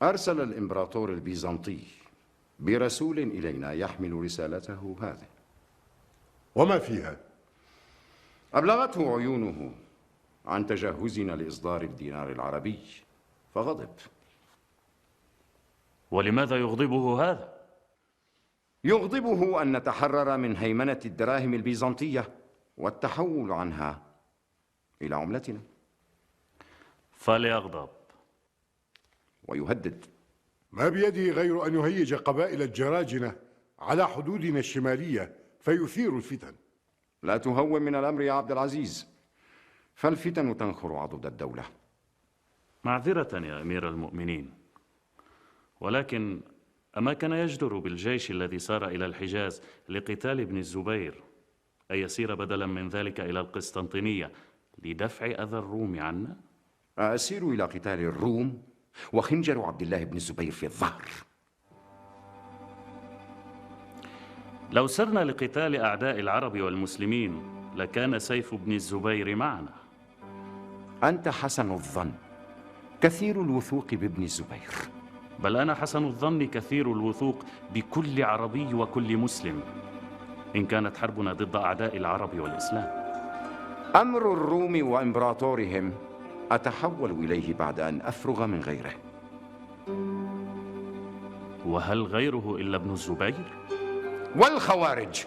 أرسل الإمبراطور البيزنطي برسول إلينا يحمل رسالته هذه. وما فيها؟ أبلغته عيونه عن تجهزنا لإصدار الدينار العربي فغضب. ولماذا يغضبه هذا؟ يغضبه أن نتحرر من هيمنة الدراهم البيزنطية والتحول عنها إلى عملتنا. فليغضب. ويهدد. ما بيده غير أن يهيج قبائل الجراجنة على حدودنا الشمالية فيثير الفتن. لا تهون من الأمر يا عبد العزيز، فالفتن تنخر عضد الدولة. معذرة يا أمير المؤمنين، ولكن أما كان يجدر بالجيش الذي سار إلى الحجاز لقتال ابن الزبير أن يسير بدلا من ذلك إلى القسطنطينية لدفع أذى الروم عنا؟ أسير إلى قتال الروم وخنجر عبد الله بن الزبير في الظهر. لو سرنا لقتال أعداء العرب والمسلمين لكان سيف ابن الزبير معنا. أنت حسن الظن كثير الوثوق بابن الزبير. بل أنا حسن الظن كثير الوثوق بكل عربي وكل مسلم إن كانت حربنا ضد أعداء العرب والإسلام. أمر الروم وإمبراطورهم أتحول إليه بعد أن أفرغ من غيره. وهل غيره إلا ابن الزبير؟ والخوارج.